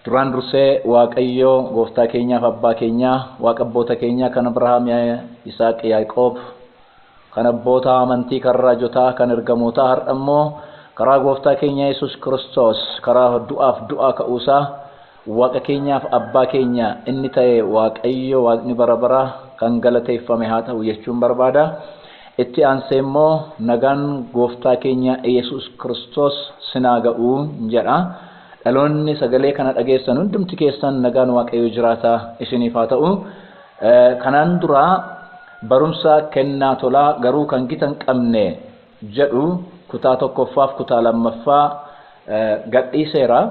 Duraan dursee Waaqayyo gooftaa keenyaaf abbaa keenyaa, Waaqa abboota keenyaa kan Abrahaam, Isaaq, Yaaqoob, kan abboota amantii kan raajotaa, kan ergamootaa, har'a immoo karaa gooftaa keenya Yesuus Kiristoos karaa du'aaf du'aa ka'uusaa Waaqa keenyaaf abbaa keenya inni ta'e Waaqayyo Waaqni bara bara kan galateeffame haa ta'u jechuun barbaada. Itti aansee immoo nagaan gooftaa keenya Yesuus Kiristoos sinaa ga'uu jedha. Dhaloonni sagalee kana dhageessan hundumti keessan nagaan Waaqayyo jiraata isiniif haa ta'u. Kanaan dura barumsa kennaa tolaa garuu kan gitan qabne jedhu kutaa tokkoffaaf kutaa lammaffaa gadhiiseera.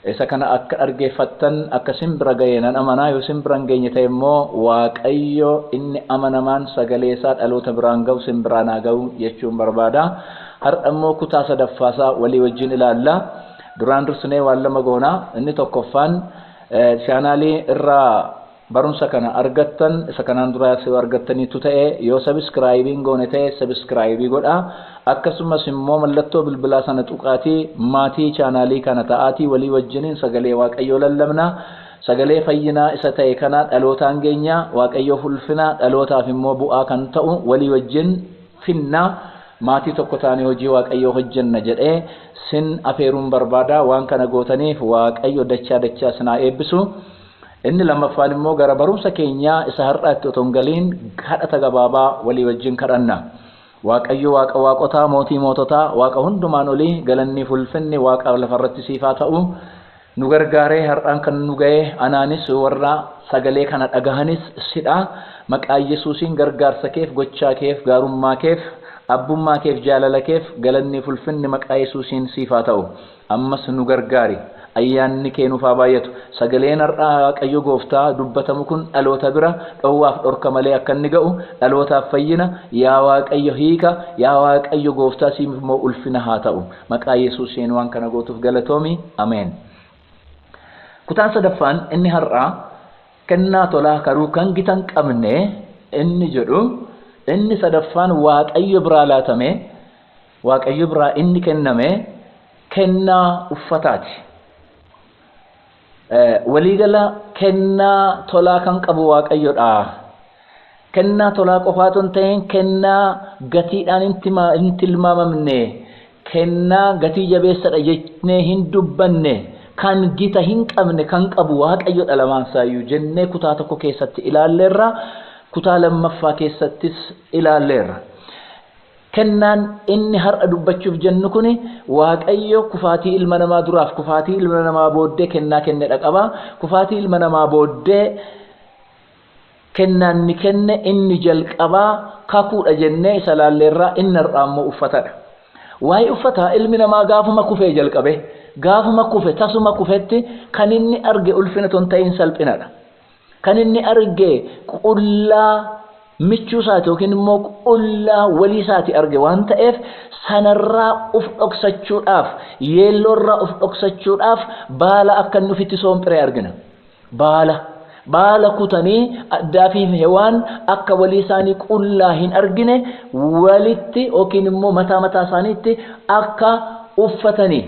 Isa kana akka argeeffattan akka simbira ga'eenan amanaa, yoo simbira hin geenye ta'e immoo Waaqayyo inni amanamaan sagalee isaa dhaloota biraan ga'u simbiraan haa ga'u jechuun barbaada. Har'a immoo kutaa sadaffaasaa walii wajjin ilaalla. Duraan dursinee waan lama goonaa. Inni tokkoffaan chaanaalii irraa barumsa kana argattan isa kanaan dura argattaniitu ta'e yoo sabiskiraayibiin goone ta'e sabiskiraayibii godhaa. Akkasumas immoo mallattoo bilbilaa sana tuqaatii maatii chaanaalii kana ta'aatii walii wajjiniin sagalee Waaqayyoo lallabna. Sagalee fayyinaa isa ta'e kana dhalootaan geenya Waaqayyoof ulfina dhalootaaf immoo bu'aa kan ta'u walii wajjin finna. Maatii tokko taanee hojii Waaqayyoo hojjenna jedhee sin afeeruun barbaada. Waan kana gootaniif Waaqayyo dachaa sinaa eebbisu. Inni lammaffaan immoo gara barumsa keenyaa isa har'aatti otoo hin galiin kadhata gabaabaa walii wajjin kadhanna. Waaqayyo Waaqa waaqotaa, mootii moototaa, Waaqa hundumaan olii galanni ulfinni Waaqa lafarratti siif haa ta'u. Nu gargaaree har'aan kan nu ga'e anaanis warra sagalee kana dhagahanis sidha. Maqaa Yesuusiin gargaarsa keef, gochaa keef, gaarummaa keef, abbummaa keef, jaalala keef galanni ulfinni maqaa Yesuusiin siif haa ta'u. Ammas nu gargaari. Ayyaanni kee nuuf haa baay'atu. Sagaleen har'aa Waaqayyo gooftaa dubbatamu kun dhaloota bira dhowwaaf dhorka malee akka inni ga'u dhalootaaf fayyina. Yaa Waaqayyo hiika, yaa Waaqayyo gooftaa siif immoo ulfina haa ta'u. Maqaa Yesuusiin waan kana gootuuf galatoomi. Ameen. Kutaan sadaffaan inni har'aa kennaa tolaa garuu kan gitan qabne inni jedhu. Inni sadaffaan Waaqayyo biraa laatame, Waaqayyo biraa inni kenname kennaa uffataati. Waliigala kennaa tolaa kan qabu Waaqayyodha. Kennaa tolaa qofaatu hin ta'in kennaa gatiidhaan hin tilmaamamne, kennaa gatii jabeessadha jennee hin dubbanne, kan gita hin qabne kan qabu Waaqayyodha lamaansaayyuu jennee kutaa tokko keessatti ilaalleerra. Kutaa lammaffaa keessattis ilaalleerra. Kennaan inni har'a dubbachuuf jennu kuni Waaqayyo kufaatii ilma namaa duraaf kufaatii ilma namaa booddee kennaa kennedha qaba. Kufaatii ilma namaa booddee kennaan ni kenne inni jalqabaa kakuudha jennee isa ilaalleerraa. Inni har'aa immoo uffatadha. Waa'ee uffataa ilmi namaa gaafuma kufee jalqabe, gaafuma kufe tasuma kufetti kan inni arge ulfina ton ta'in salphinadha. Kan inni arge qullaa michuu isaati yookiin immoo qullaa walii isaati arge waan ta'eef sanarraa uf dhoksachuudhaaf, yeelloorraa uf dhoksachuudhaaf baala akka inni ofitti soomphiree argina. Baala kutanii addaa fi hewaan akka walii isaanii qullaa hin argine walitti yookiin immoo mataa isaaniitti akka uffatanii.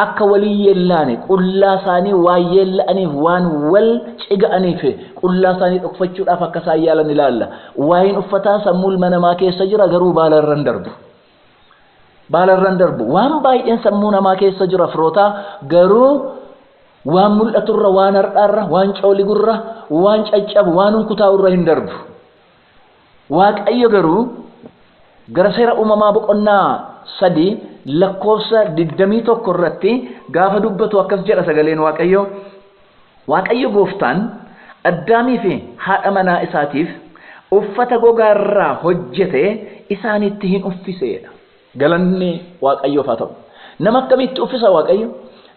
Akka walii yeellaane qullaa isaanii waan yeella'aniif waan wal ciga'aniif qullaa isaanii dhokfachuudhaaf akka isaan yaalan ilaalla. Waa'een uffataa sammuu ilma namaa keessa jira garuu baalarra hin darbu. Waan baay'een sammuu namaa keessa jira firootaa garuu waan mul'aturra, waan har'aarra, waan cooligurra, waan caccabu, waan hunkutaa'urra hin darbu. Waaqayyo garuu gara seera uumamaa boqonnaa 3 lakkoofsa 21 irratti gaafa dubbatu akkas jedha sagaleen Waaqayyo. Waaqayyo gooftaan Addaamii fi haadha manaa isaatiif uffata gogaarraa hojjete isaanitti hin uffiseedha. Galanni Waaqayyoof haa ta'u. Nama akkamitti uffisa Waaqayyo?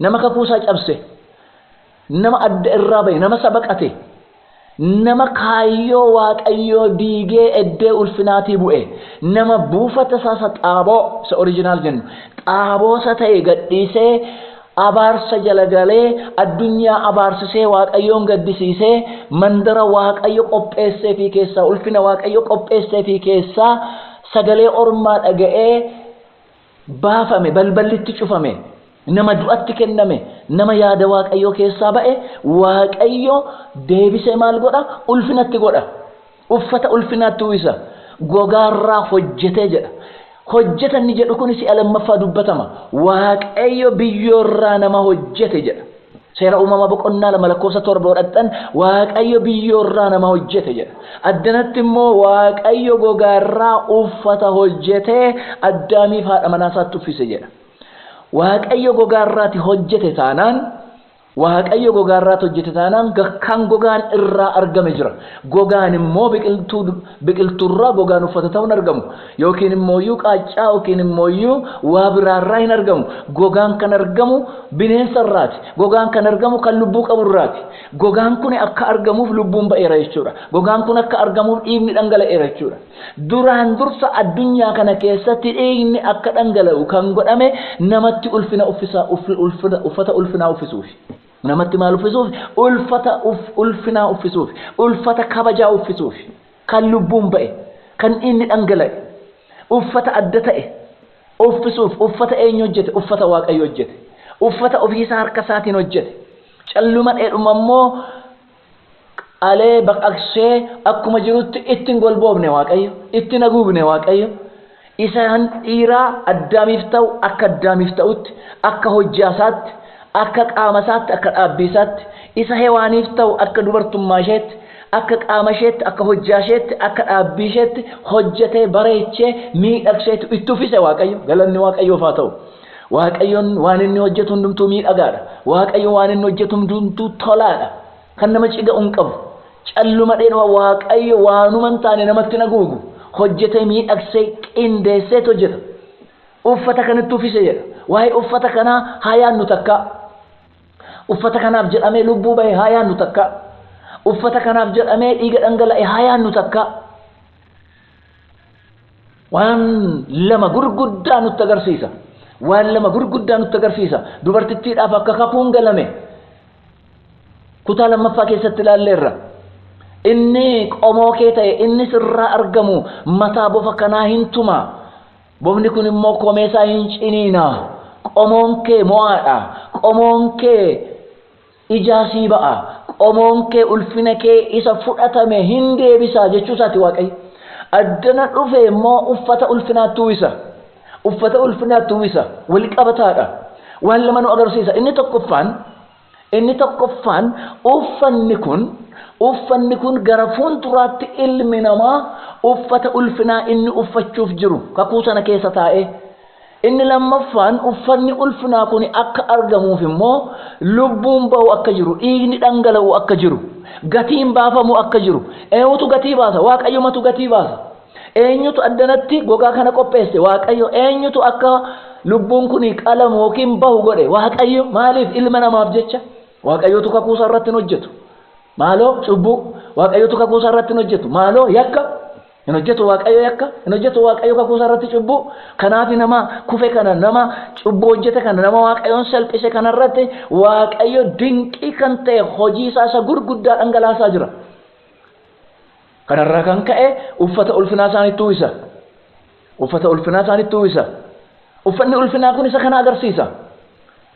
Nama kakuusaa cabse, nama adda irraa bahe, nama sabaqate, nama kaayyoo Waaqayyoo diigee eddee ulfinaatii bu'e, nama buufata isaa xaaboo isa oriijinaal jennu xaaboosa ta'e gadhiisee abaarsa jala galee addunyaa abaarsisee Waaqayyoon gaddisiisee mandara Waaqayyo qopheessee fi keessaa ulfina Waaqayyo qopheessee fi keessaa sagalee ormaa dhaga'ee baafame balballitti cufame nama du'atti kenname nama yaada waaqayyo keessaa ba'e waaqayyo deebisee maal godha ulfinatti godha uffata ulfinatti uwwisa gogaarraa hojjetee jedha hojjetan ni jedhu kunis alammaffaa dubbatama waaqayyo biyyoorraa nama hojjete jedha seera uumama boqonnaa lama lakkoofsa 7 godhattan waaqayyo biyyoorraa nama hojjete jedha addanatti immoo waaqayyo gogaarraa uffata hojjetee addaamiif haadha manaasaatti uffise jedha waaqayyo gogaarraati hojjete taanaan waaqayyo gogaarraati hojjete taanaan kan gogaan irraa argame jira gogaan immoo biqiltuurraa gogaan uffata ta'uun argamu yookiin immoo qaacaa yookiin immoo waa biraarraa hin argamu gogaan kan argamu bineensarraati gogaan kan argamu kan lubbuu qaburraati gogaan kun akka argamuuf lubbuun ba'eera jechuudha gogaan kun akka argamuuf dhiigni dhangala'eera jechuudha duraan dursa addunyaa kana keessatti dhiigni akka dhangala'u kan godhame namatti ulfina uffata ulfinaa uffisuuf namatti maal uffisuuf ulfinaa uffisuuf ulfata kabajaa uffisuuf kan lubbuun ba'e kan inni dhangala'e uffata adda ta'e uffisuuf uffata eenyu hojjete uffata waaqayyo hojjete uffata ofiisaa harka isaatiin hojjete calluma dheedhuma immoo alee baqaqsee akkuma jirutti ittiin golboofne waaqayyo ittiin haguugne waaqayyo isaan dhiiraa addaamiif ta'u akka addaamiif ta'utti akka hojjaasaatti akka qaama isaatti akka dhaabbii isaatti isa hewaaniif ta'u akka dubartummaa isheetti akka qaama isheetti akka hojjaa isheetti akka dhaabbii isheetti hojjetee bareechee miidhagseetu itti uffise waaqayyo galanni waaqayyoof haa ta'u waaqayyoon waan inni hojjetu hundumtuu miidhagaadha waaqayyo waan inni hojjetu hundumtuu tolaadha kan nama ciga'uun qabu calluma dheedhuma waaqayyo waanuma hin taane namatti haguugu hojjetee miidhagsee qindeesseet hojjeta uffata kanatti uffise jedha waa'ee uffata kanaa haa yaannu takka uffata kanaaf jedhamee lubbuu ba'e haa yaannu takka uffata kanaaf jedhamee dhiiga dhangala'e haa yaannu takka waan lama gurguddaa nutti agarsiisa waan lama gurguddaa nutti agarsiisa dubartittiidhaaf akka kakuun galame kutaa lammaffaa keessatti ilaalleerra inni qomoo kee ta'e inni sirraa argamu mataa bofa kanaa hin tuma bofni kun immoo komeesaa hin ciniina qomoon kee mo'aadha qomoon kee ijaasii ba'a qomoon kee ulfina kee isa fudhatame hin deebisa jechuusaati waaqayyo addana dhufe immoo uffata ulfinaatti uwwisa wal qabataadha waan lama nu agarsiisa inni tokkoffaan uffanni kun gara fuulduraatti ilmi namaa uffata ulfinaa inni uffachuuf jiru kakuu sana keessa taa'e inni lammaffaan uffanni ulfinaa kun akka argamuuf immoo lubbuun ba'u akka jiru dhiigni dhangala'u akka jiru gatiin baafamu akka jiru eenyutu gatii baasa waaqayyomatu gatii baasa eenyutu addanatti gogaa kana qopheesse waaqayyo eenyutu akka lubbuun kun qalamu yookiin bahu godhe waaqayyo maaliif ilma namaaf jecha waaqayyotu kakuu isaa irratti hojjetu maaloo cubbuu waaqayyotu kakuu isaa irratti hojjetu maaloo yakka hin hojjetu waaqayyo yakka hin hojjetu waaqayyo kakuu isaa irratti cubbuu kanaaf nama kufe kana nama cubbuu hojjete kana nama waaqayyoon salphise kana irratti waaqayyo dinqii kan ta'e hojii isaa gurguddaa dhangalaasaa jira kanarraa kan ka'e uffata ulfinaa isaanitti uwwisa uffanni ulfinaa kun isa kana agarsiisa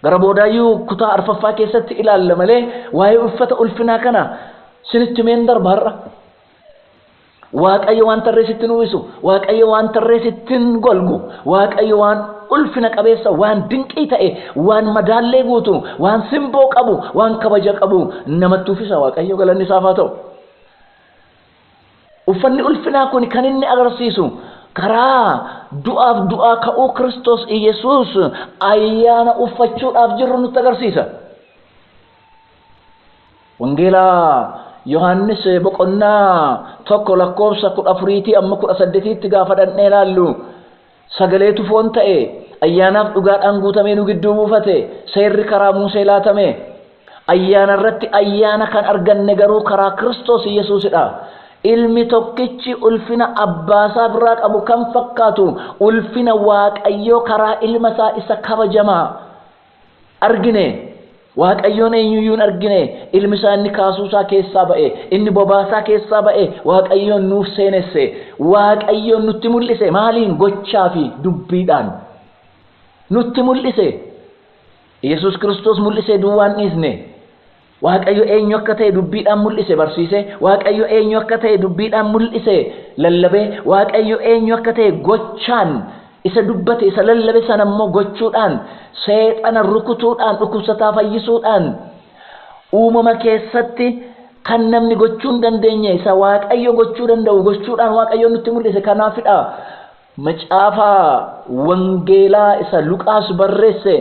gara boodaayyuu kutaa arfaffaa keessatti ilaalla malee waa'ee uffata ulfinaa kana sinitti meen darbaarra waaqayyo waan tarreessittiin uwwisu waaqayyo waan tarreessittiin golgu waaqayyo waan ulfina qabeessa waan dinqii ta'e waan madaallee guutu waan simboo qabu waan kabaja qabu namatti uffisa waaqayyo galanni isaaf haa ta'u uffanni ulfinaa kun kan inni agarsiisu karaa du'aa ka'uu Kiristoos Yesuus ayyaana uffachuudhaaf jirru nutti agarsiisa wangeela Yohaannis boqonnaa 1 lakkoofsa 14 amma 18tti gaafa dhannee ilaallu sagaleetu foon ta'e ayyaanaaf dhugaadhaan guutamee nu gidduu buufate seerri karaa Musee laatame ayyaana irratti ayyaana kan arganne garuu karaa Kiristoos Yesuusidha ilmi tokkichi ulfina abbaasaa biraa qabu kan fakkaatu ulfina waaqayyoo karaa ilma isaa isa kabajamaa argine waaqayyoon eenyuyyuun argine ilmi isaa inni kaasuusaa keessaa ba'e inni bobaasaa keessaa ba'e waaqayyoon nuuf seenesse waaqayyoon nutti mul'ise maaliin gochaa fi dubbiidhaan nutti mul'ise Yesus Kiristoos mul'isee duwwaan dhiisne. Waaqayyo eenyu akka ta'e dubbiidhaan mul'ise barsiise. Waaqayyo eenyu akka ta'e dubbiidhaan mul'ise lallabe. Waaqayyo eenyu akka ta'e gochaan isa dubbate isa lallabe sana immoo gochuudhaan seexana rukutuudhaan dhukkubsataa fayyisuudhaan uumama keessatti kan namni gochuu hin dandeenye isa Waaqayyo gochuu danda'u gochuudhaan Waaqayyo nutti mul'ise. Kanaafidha macaafa wangeelaa isa Luqaas barreesse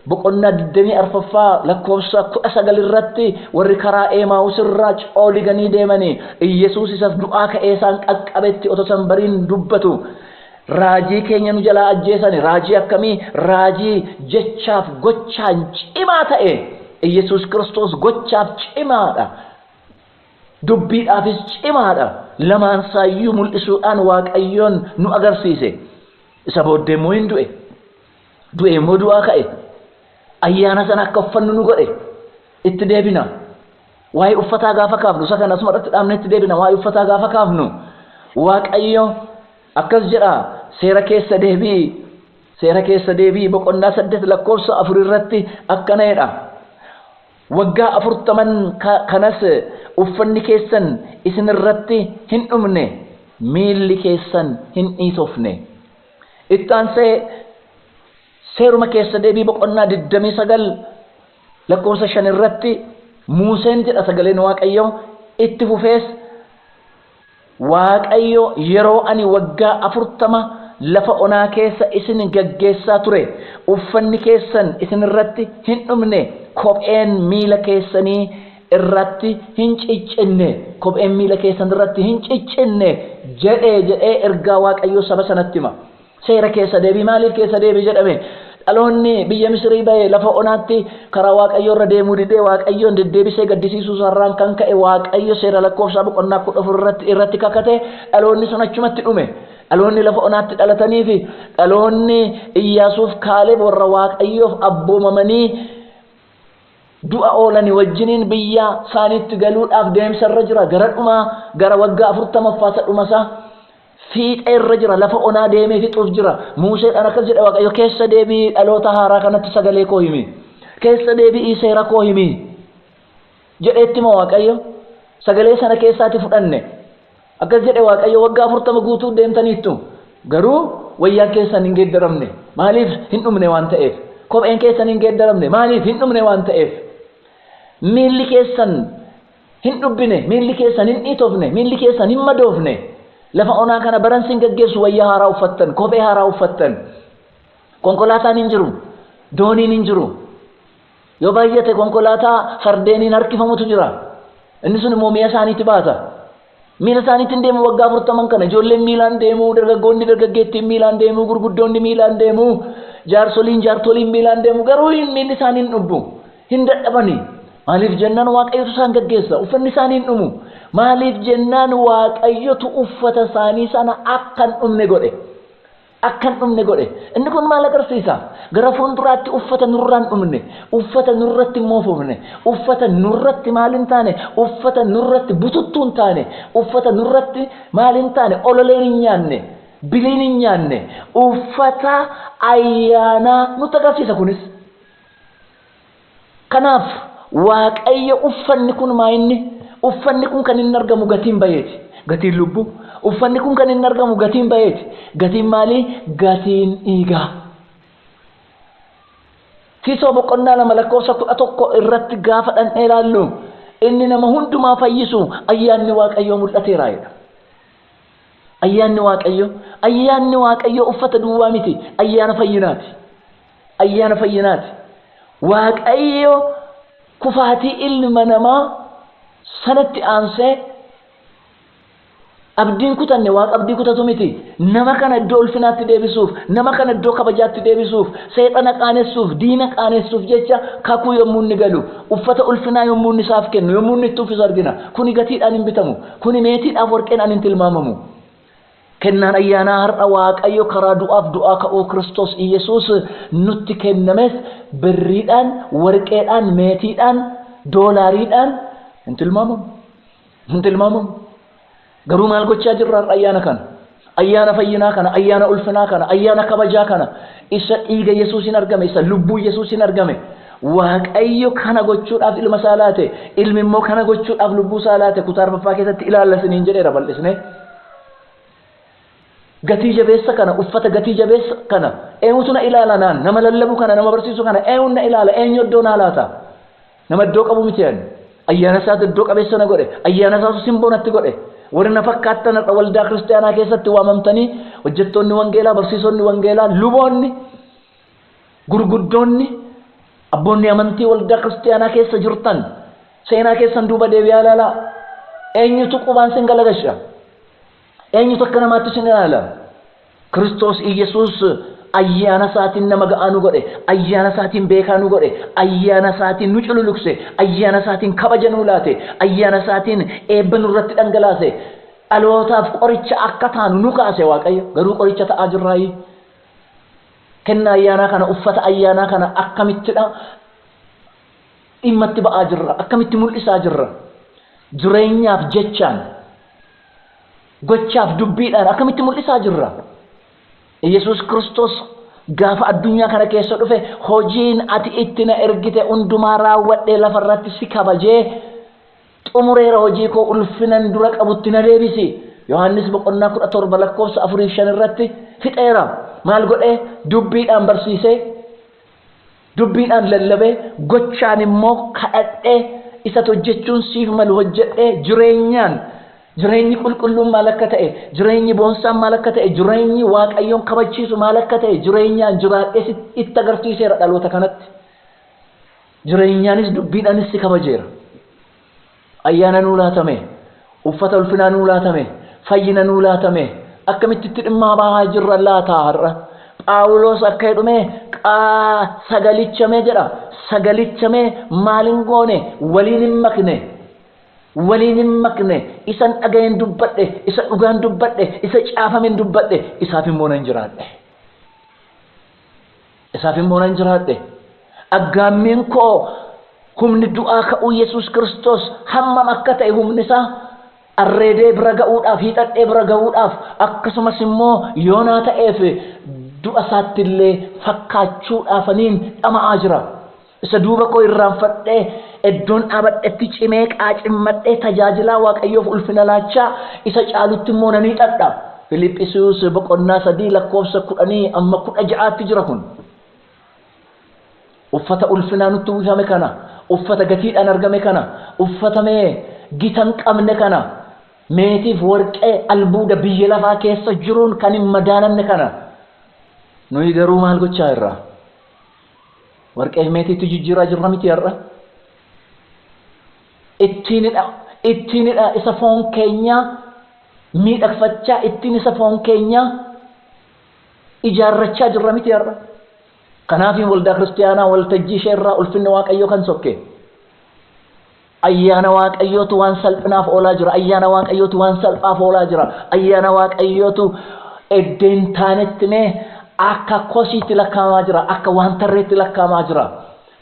boqonnaa 24 lakkoofsa 19 irratti warri karaa Emaa'uus irraa cooliganii deemanii Yesuus isas du'aa ka'ee isaan qaqqabetti otoo san bariin dubbatu raajii keenya nu jalaa ajjeesani. Raajii akkamii? Raajii jechaaf gochaan cimaa ta'e. Yesus Kiristoos gochaaf cimaadha, dubbiidhaafis cimaadha. Lamaan saayyuu mul'isuudhaan Waaqayyoon nu agarsiise. Isa booddee immoo hin du'e immoo du'aa ka'e. Ayyaana sana akka uffannu nu godhe. Itti deebina. Waa'ee uffataa gaafa kaafnu isa kana asumarratti dhaabne itti deebina. Waa'ee uffataa gaafa kaafnu Waaqayyo akkas jedha seera keessa deebii boqonnaa 8 lakkoofsa 4 irratti akkana jedha. Waggaa 40 kanas uffanni keessan isin irratti hin dhumne, miilli keessan hin dhiitofne. Itti aansee seeruma keessa deebii boqonnaa 29 lakkoofsa 5 irratti Museen jedha sagaleen Waaqayyo itti fufees Waaqayyo yeroo ani waggaa 40 lafa onaa keessa isin gaggeessaa ture uffanni keessan isin irratti hin dhumne, kopheen miila keessanii irratti hin ciccinne, kopheen miila keessan irratti hin ciccinne jedhee ergaa Waaqayyo saba sanatti hima. Seera keessa deebii maaliif keessa deebii jedhame? Dhaloonni biyya Misrii ba'e lafa onaatti karaa Waaqayyo irra deemuu didee Waaqayyoon deddeebisee gaddisiisuu sarraan kan ka'e Waaqayyo seera lakkoofsaa boqonnaa 14 irratti kakate dhaloonni sun achumatti dhume. Dhaloonni lafa onaatti dhalatanii fi dhaloonni Iyyaasuuf Kaaleb warra Waaqayyoof abboomamanii du'a oolanii wajjiniin biyya isaaniitti galuudhaaf deemsarra jira. Gara waggaa 40 dhumasaa fiixee irra jira, lafa onaa deemee fixuuf jira. Museedhaan akkas jedha Waaqayyo, keessa deebii dhaloota haaraa kanatti sagalee koo himi, keessa deebii seera koo himi jedheetti moo Waaqayyo sagalee sana keessaatti fudhanne. Akkas jedhe Waaqayyo, waggaa 40 guutuu deemtaniittu garuu wayyaan keessan hin geeddaramne. Maaliif? Hin dhumne waan ta'eef. Kopheen keessan hin geeddaramne. Maaliif? Hin dhumne waan ta'eef. Miilli keessan hin dhubbine, miilli keessan hin dhiitofne, miilli keessan hin madoofne. Lafa onaa kana baran sin gaggeessu wayyaa haaraa uffattan, kophee haaraa uffattan. Konkolaataan hin jiru, dooniin hin jiru. Yoo baay'ate konkolaataa fardeeniin harkifamutu jira. Inni sun immoo mi'a isaaniitti baata. Miila isaaniitiin deemu waggaa 40 kana ijoolleen miilaan deemu, dargaggoonni dargaggeettiin miilaan deemu, gurguddoonni miilaan deemu, jaartoliin miilaan deemu, garuu miilli isaanii hin dhubbu, hin dadhabani. Maaliif jennaan Waaqayyotu isaan gaggeessa, uffanni isaanii hin dhumu. Maaliif jennaan Waaqayyotu uffata isaanii sana akkan dhumne godhe. Inni kun maal agarsiisa? Gara fuulduraatti uffata nurraan dhumne, uffata nurratti moofofne, uffata nurratti maal hin taane, uffata nurratti bututtuu hin taane, uffata nurratti maal hin taane, ololeen hin nyaanne, biliin hin nyaanne, uffata ayyaanaa nutti agarsiisa kunis. Kanaaf Waaqayyo uffanni kun maayinni? Uffanni kun kan inni argamu gatiin bayeeti, gatiin lubbuu. Uffanni kun kan inni argamu gatiin bayeeti. Gatiin maalii? Gatiin dhiigaa. Tiisoo boqonnaa 2 lakkoofsa 11 irratti gaafa dhandhee ilaallu inni nama hundumaa fayyisu ayyaanni Waaqayyoo mul'ateera jedha. Ayyaanni Waaqayyoo uffata duwwaa miti, ayyaana fayyinaati. Waaqayyo kufaatii ilma namaa sanatti aansee abdiin kutanne Waaqa abdii kutatu miti. Nama kana iddoo ulfinaatti deebisuuf, nama kana iddoo kabajaatti deebisuuf, seexana qaanessuuf, diina qaanessuuf jecha kakuu yommuu inni galu, uffata ulfinaa yommuu inni isaaf kennu, yommuu inni itti uffisu argina. Kuni gatiidhaan hin bitamu, kuni meetiidhaaf warqeedhaan hin tilmaamamu. Kennaan ayyaanaa har'a Waaqayyo karaa du'aa ka'uu Kiristoos Iyesuus nutti kennames birriidhaan, warqeedhaan, meetiidhaan, doolaariidhaan hin tilmaamamu. Garuu maal gochaa jirra ayyaana kana? Ayyaana fayyinaa kana, ayyaana ulfinaa kana, ayyaana kabajaa kana, isa dhiiga Yesuusin argame, isa lubbuu Yesuusin argame, waaqayyo kana gochuudhaaf ilma isaa laate ilmi immoo kana gochuudhaaf lubbuu isaa laate kutaa arfaffaa keessatti ilaallasiniin jedheera bal'isne gatii jabeessa kana uffata gatii jabeessa kana eenyutu na ilaala naan nama lallabu kana nama barsiisu kana eenyuun na ilaala eenyu iddoo naa laata nama iddoo qabu miti yan ayyaana isaatu iddoo qabeessa na godhe ayyaana isaatu simboo natti godhe warri na fakkaattan waldaa kiristaanaa keessatti waamamtanii hojjettoonni wangeelaa barsiisonni wangeelaa luboonni gurguddoonni abboonni amantii waldaa kiristaanaa keessa jirtan seenaa keessan duuba deebi'aa ilaalaa eenyutu qubaan sin galagasha eenyutu akka namaatti sin ilaala Kiristoos Iyesuus ayyaana isaatiin nama ga'aa nu godhe ayyaana isaatiin beekaa nu godhe ayyaana isaatiin nu cululukse ayyaana isaatiin kabaja nu laate ayyaana isaatiin eebba nurratti dhangalaase dhalootaaf qoricha akka taanu nu kaase waaqayyo garuu qoricha ta'aa jirraayi kenna ayyaana kana uffata ayyaana kana akkamittidha dhimmatti ba'aa jirra akkamitti mul'isaa jirra jireenyaaf jechaan gochaaf dubbiidhaan akkamitti mul'isaa jirra Yesuus Kiristoos gaafa addunyaa kana keessa dhufe hojiin ati itti na ergite hundumaa raawwadhee lafarratti si kabajee xumureera hojii koo ulfinan dura qabutti na deebisi Yohaannis boqonnaa 17 lakkoofsa 4-5 irratti fixeera maal godhee dubbiidhaan barsiisee dubbiidhaan lallabee gochaan immoo kadhadhee isa hojjechuun siif malu hojjedhee jireenyaan jireenyi qulqulluun maal akka ta'e jireenyi boonsaan maal akka ta'e jireenyi waaqayyoon kabachiisu maal akka ta'e jireenyaan jiraadhee itti agarsiiseera dhaloota kanatti jireenyaanis dubbiidhaanis si kabajeera ayyaana nuu laatame uffata ulfinaa nuu laatame fayyina nuu laatame akkamitti dhimma bahaa jirra laata har'a Phaawulos akka jedhume sagalichame jedha sagalichame maalin goone waliin hin makne isan dhagayen dubbadhe isa dhugaan dubbadhe isa caafamen dubbadhe isaaf immoo nan jiraadhe aggaammiin koo humni du'aa ka'uu Yesuus Kiristoos hammam akka ta'e humni isaa arreedee bira ga'uudhaaf hiixadhee bira ga'uudhaaf akkasumas immoo yoonaa ta'eef du'a isaattillee fakkaachuudhaafaniin dhama'aa jira isa duuba koo irraanfadhee eddoon dhaabadhetti cimee qaacimmadhee tajaajilaa waaqayyoof ulfina laachaa isa caalutti immoo nan hiixadha Filiphisius boqonnaa 3 lakkoofsa 10 amma 16tti jira kun uffata ulfinaa nutti uwwifame kana uffata gatiidhaan argame kana uffatamee gitan qabne kana meetiif warqee albuuda biyya lafaa keessa jiruun kan hin madaalamne kana nuyi garuu maal gochaa irraa warqee meetiitti jijjiiraa jirra miti irra ittiinidha isa foon keenya miidhagfachaa ittiin isa foon keenya ijaarrachaa jirra miti irra kanaaf waldaa kiristaanaa waltajjii ishee irraa ulfinni waaqayyoo kan sokke ayyaana waaqayyootu waan salphinaaf oolaa jira ayyaana waaqayyootu waan salphaaf oolaa jira ayyaana waaqayyootu eddeen taanetti mee akka kosiitti lakkaamaa jira akka waan tarreetti lakkaamaa jira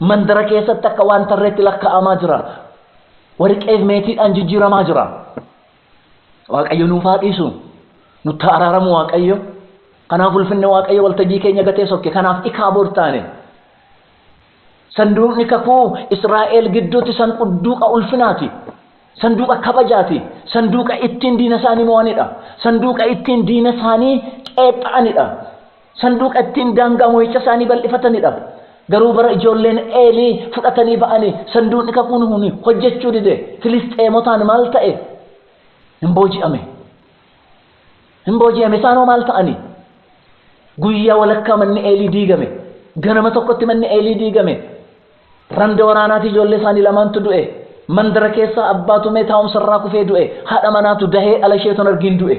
mandara keessatti akka waan tarreetti lakkaamaa jira warqeef meetiidhaan jijjiiramaa jira waaqayyo nuuf haa dhiisu nutti araaramu waaqayyo kanaaf ulfinni waaqayyo waltajjii keenya gatee sokke kanaaf ikaa boortaane sanduuqni kakuu Israa'el gidduutti sanduuqa ulfinaati sanduuqa kabajaati sanduuqa ittiin diina isaanii mo'anidha sanduuqa ittiin diina isaanii qeexxa'anidha sanduuqa ittiin daangaa mo'icha isaanii bal'ifatanidha garuu bara ijoolleen Eelii fudhatanii ba'anii sanduuqni kakuun huni hojjechuu dide Filisxeemotaan maal ta'e hin booji'ame isaanoo maal ta'ani guyyaa walakkaa manni Eelii diigame ganama tokkotti manni Eelii diigame randa waraanaati ijoollee isaanii lamaantu du'e mandara keessa abbaatu mee taa'umsa irraa kufee du'e haadha manaatu dahee ala isheeton argin du'e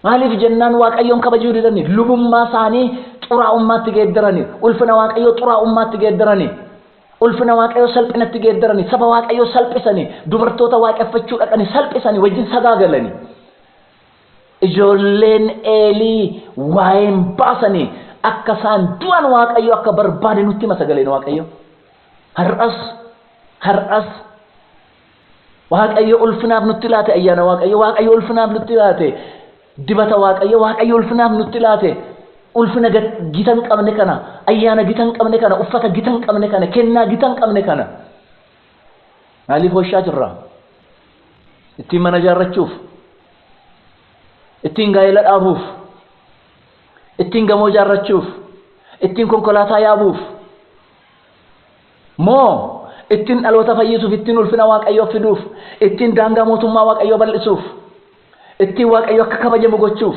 maaliif jennaan waaqayyoon kabajuu didani lubummaa isaanii xuraa'ummaatti geeddarani ulfina waaqayyoo xuraa'ummaatti geeddarani ulfina waaqayyoo salphinatti geeddarani saba waaqayyoo salphisani dubartoota waaqeffachuu dhaqani salphisani wajjin sagaagalani ijoolleen Eelii waa'een baasani akka isaan du'an waaqayyo akka barbaade nutti masagaleen waaqayyo har'as waaqayyo ulfinaaf nutti laate ayyaana waaqayyo ulfinaaf nutti laate dibata waaqayyo ulfinaaf nutti laate ulfina gitan qabne kana ayyaana gitan qabne kana uffata gitan qabne kana kennaa gitan qabne kana maaliif hooshaa jirra ittiin mana jaarrachuuf ittiin gaa'ela dhaabuuf ittiin gamoo jaarrachuuf ittiin konkolaataa yaabuuf moo ittiin dhaloota fayyisuuf ittiin ulfina waaqayyoo fiduuf ittiin daangaa mootummaa waaqayyoo bal'isuuf ittiin waaqayyoo akka kabajamu gochuuf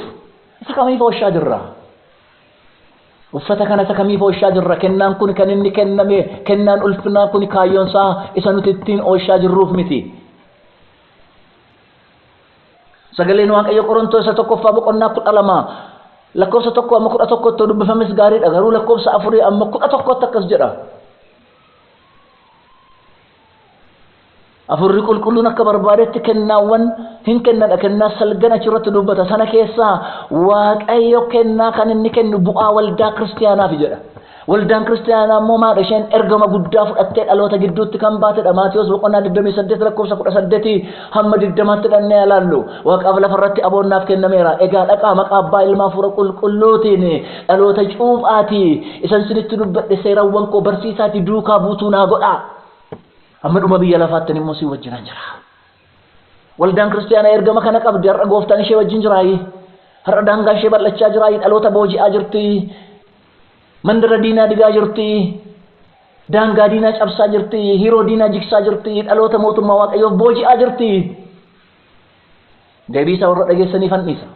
isa kamiif hooshaa jirra uffata kana isa kamiif hooshaa jirra kennaan kun kan inni kenname kennaan ulfinaa kun kaayyoon isaa isa nuti ittiin hooshaa jirruuf miti sagaleen waaqayyo Qorontos 1:12 lakkoofsa 1:11 dubbifames gaariidha garuu lakkoofsa 4:11 akkas jedha afurri qulqulluun akka barbaadetti kennaawwan hin kennadha kennaa salgana achirratti dubbata sana keessaa waaqayyo kennaa kan inni kennu bu'aa waldaa kiristaanaaf jedha waldaan kiristaanaa immoo maadha isheen ergama guddaa fudhattee dhaloota gidduutti kan baatedha Maatiyos 28 lakkoofsa 18 hamma 20tti dhannee ilaallu waaqaaf lafarratti aboonnaaf kennameera egaa dhaqaa maqaa abbaa ilmaa fuura qulqulluutiin dhaloota cuuphaati isan sinitti dubbadhe seerawwan koo barsiisaati duukaa buutuu naa godhaa amma dhuma biyya lafaatti immoo si wajjin jira waldaan kiristaanaa ergama kana qabdi har'a gooftaan ishee wajjin jiraayi har'a daangaa ishee bal'achaa jiraayi dhaloota booji'aa jirti mandara diinaa digaa jirti daangaa diinaa cabsaa jirti hiroo diinaa jigsaa jirti dhaloota mootummaa waaqayyoof booji'aa jirti deebiisa warra dhageessanii fanniisa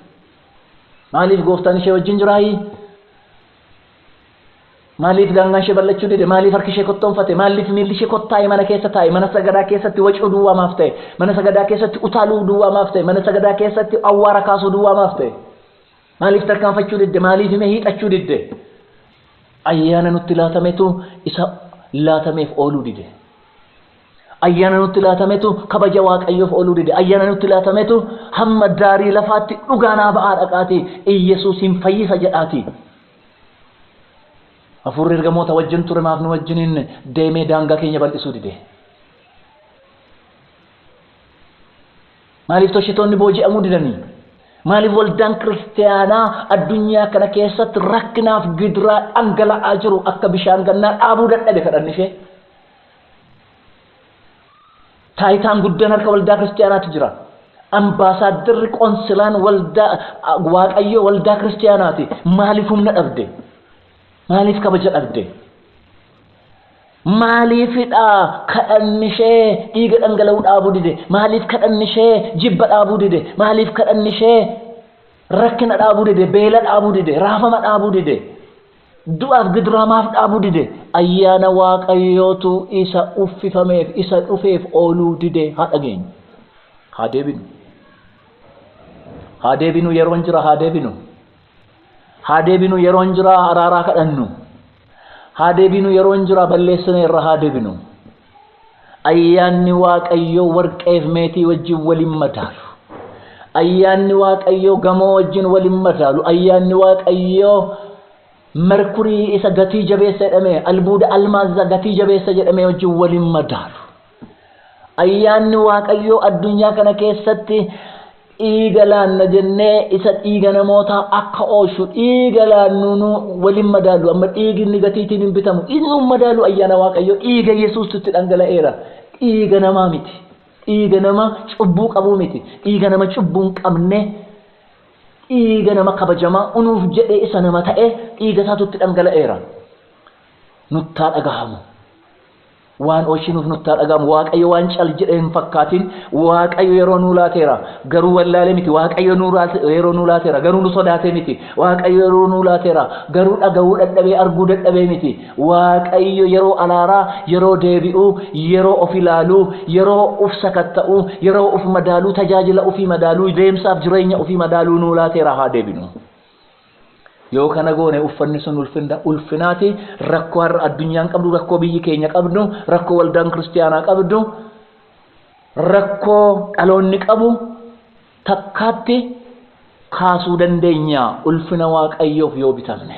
maaliif gooftaan ishee wajjin jiraayi maaliif daangaan ishee bal'achuu dide maaliif harki ishee kottoonfate maaliif miilli ishee kottaa'e mana keessa taa'e mana sagadaa keessatti wacuu duwwaamaaf ta'e mana sagadaa keessatti utaaluu duwwaamaaf ta'e mana sagadaa keessatti awwaara kaasuu duwwaamaaf ta'e maaliif tarkaanfachuu didde maaliif hime hiixachuu didde ayyaana nutti laatametu isa laatameef ooluu dide ayyaana nutti laatametu kabaja waaqayyoof ooluu dide ayyaana nutti laatametu hamma daarii lafaatti dhugaanaa ba'aa dhaqaati Iyyesuusin fayyisa jedhaati afurri ergamoota wajjin ture maaf nu wajjiniin deemee daangaa keenya bal'isuu dide maaliif toshitoonni booji'amuu didanii maaliif waldaan kiristaanaa addunyaa kana keessatti rakkinaaf gidiraa dhangala'aa jiru akka bishaan gannaa dhaabuu dadhabe kadhanni ishee taayitaan guddaan harka waldaa kiristaanaatti jira ambaasaaddarri qoonsilaan waldaa waaqayyo waldaa kiristaanaati maaliif humna dhabde maaliif kabaja dhabde maaliifidha kadhanni ishee dhiiga dhangala'uu dhaabuu dide maaliif kadhanni ishee jibba dhaabuu dide maaliif kadhanni ishee rakkina dhaabuu dide beela dhaabuu dide raafama dhaabuu dide du'aaf gidraamaaf dhaabuu dide ayyaana waaqayyootu isa uffifameef isa dhufeef ooluu dide haa dhageenyu haa deebinu yeroon jira haa deebinu yeroon jira araaraa kadhannu haa deebinu yeroon jira balleessina irra haa deebinu ayyaanni waaqayyoo warqeef meetii wajjin waliin madaalu ayyaanni waaqayyoo gamoo wajjin waliin madaalu ayyaanni waaqayyoo merkurii isa gatii jabeessa jedhame albuuda almaaza gatii jabeessa jedhame wajjin waliin madaalu ayyaanni waaqayyoo addunyaa kana keessatti dhiigalaan jennee isa dhiiga namoota akka ooshu dhiigalaan nunu waliin madaalu amma dhiigni gatiitiin hin bitamu inni madaalu ayyaana waaqayyoo dhiiga Yesuusitti dhangala'eera dhiiga namaa miti dhiiga nama cubbuu qabu miti dhiiga nama cubbuu hin qabne dhiiga nama kabajamaa unuuf jedhee isa nama ta'e dhiiga isaatutti dhangala'eera nuttaa dhagahamu waan ooshinuuf nuttaa dhagahamu waaqayyo waan cal jedhee hin fakkaatin waaqayyo yeroo nuu laateera garuu wallaalee miti waaqayyo yeroo nuu laateera garuu nu sodaatee miti waaqayyo yeroo nuu laateera garuu dhagahuu dadhabee arguu dadhabee miti waaqayyo yeroo alaaraa yeroo deebi'uu yeroo of ilaaluu yeroo uf sakatta'uu yeroo uf madaaluu tajaajila ofii madaaluu deemsaaf jireenya ofii madaaluu nuu laateera haa deebinu yoo kana goone uffanni sun ulfinaati rakkoo har'a addunyaan qabdu rakkoo biyyi keenya qabdu rakkoo waldaan kiristaanaa qabdu rakkoo dhaloonni qabu takkaatti kaasuu dandeenya ulfina waaqayyoof yoo bitamne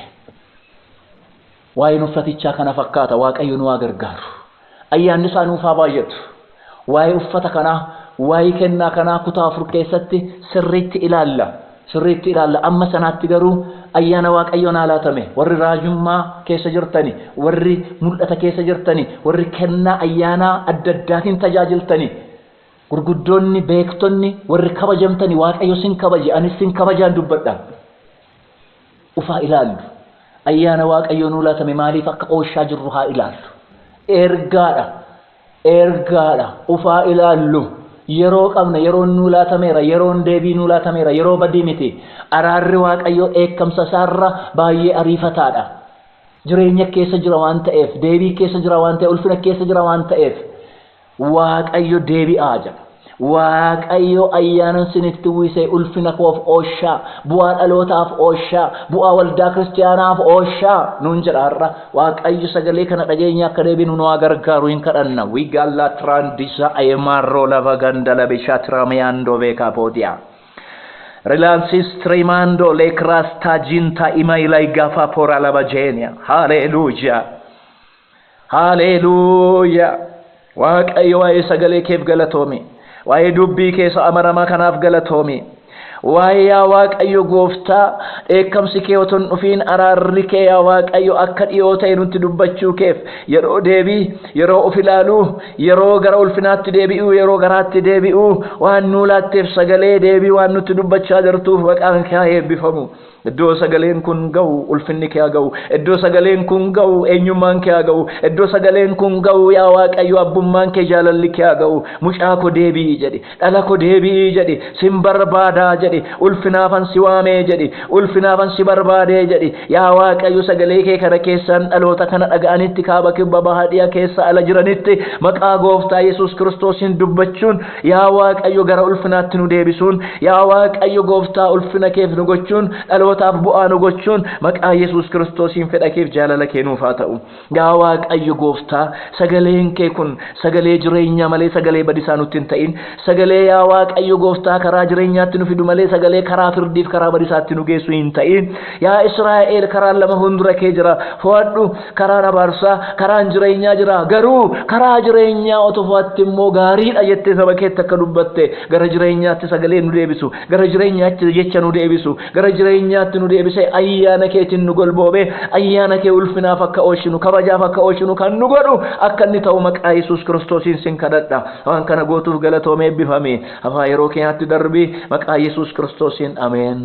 waa'een uffatichaa kana fakkaata waaqayyo nu gargaaru ayyaanni isaa nuuf haa baay'atu waa'ee uffata kanaa waa'ee kennaa kanaa kutaa 4 keessatti sirriitti ilaalla amma sanaatti garuu ayyaana waaqayyo naa laatame warri raajummaa keessa jirtani warri mul'ata keessa jirtani warri kennaa ayyaana adda addaatiin tajaajiltani gurguddoonni beektonni warri kabajamtani waaqayyo sin kabaje anis sin kabajaan dubbadha ufaa ilaallu ayyaana waaqayyo nuu laatame maaliif akka ooshaa jirru haa ilaallu ergaadha ufaa ilaallu yeroo qabna yeroo nuu laatameera yeroo deebii nuu laatameera yeroo badii miti araarri waaqayyo eekkamsa isaarra baay'ee ariifataadha jireenya keessa jira waan ta'eef deebii keessa jira waan ta'eef ulfina keessa jira waan ta'eef waaqayyo deebi'aa jedha waaqayyo ayyaanan sinitti uwwisee ulfina koof ooshaa bu'aa dhalootaaf ooshaa bu'aa waldaa kiristaanaaf ooshaa nuun jedhaarra waaqayyo sagalee kana dhageenya akka deebinu nu gargaaru hin kadhanna wigalla trandisa aymarro lava gandala bishatrameando beka podia Relansis tremando le crasta ginta imaila igafa pora la bagenia hallelujah hallelujah waaqayyo ay sagalee keef galatoome waa'ee dubbii keessa amaramaa kanaaf galatoome waa'ee yaa waaqayyo gooftaa dheekkamsi kee otoo hin dhufiin araarri kee yaa waaqayyo akka dhiyoo ta'e nutti dubbachuu keef yeroo deebii yeroo of ilaaluu yeroo gara ulfinaatti deebi'uu yeroo garaatti deebi'uu waan nuu laatteef sagalee deebii waan nutti dubbachaa jirtuuf maqaan kee eebbifamu iddoo sagaleen kun ga'u ulfinni kee ga'u iddoo sagaleen kun ga'u eenyummaan kee ga'u iddoo sagaleen kun ga'u yaa waaqayyo abbummaan kee jaalalli kee ga'u mucaa ko deebii jedhi dhala ko deebii jedhi sin barbaadaa jedhi ulfinaafan si waamee jedhi ulfinaafan si barbaadee jedhi yaa waaqayyo sagalee kee kana keessaan dhaloota kana dhaga'anitti kaaba kibba bahaadhiyaa keessa ala jiranitti maqaa gooftaa Yesuus Kiristoosiin dubbachuun yaa waaqayyo gara ulfinaatti nu deebisuun yaa waaqayyo gooftaa ulfina keef nu gochuun taaf bu'aa nu gochuun maqaa Yesuus Kiristoosiin fedha keef jaalala kee nuuf haa ta'u yaa waaqayyo gooftaa sagaleen kee kun sagalee jireenyaa malee sagalee badisaa nutti hin ta'in sagalee yaa waaqayyo gooftaa karaa jireenyaatti nu fidu malee sagalee karaa firdiif karaa badisaatti nu geessu hin ta'in yaa Israa'el karaan lama hundura kee jira fo'adhu karaan abaarsaa karaan jireenyaa jira garuu karaa jireenyaa otoo fo'atte immoo gaariidha jettee saba keetti akka dubbatte gara jireenyaatti sagalee nu deebisu gara jireenyaatti jecha nu deebisu gara jireenyaa nu deebisee ayyaana keetiin nu golboobe ayyaana kee ulfinaaf akka oolchinu kabajaaf akka oolchinu kan nu godhu akka inni ta'u maqaa Yesuus Kiristoosiin sin kadhadha waan kana gootuuf galatoomee eebbifame afaan yeroo keenyaatti darbii maqaa Yesuus Kiristoosiin ameen.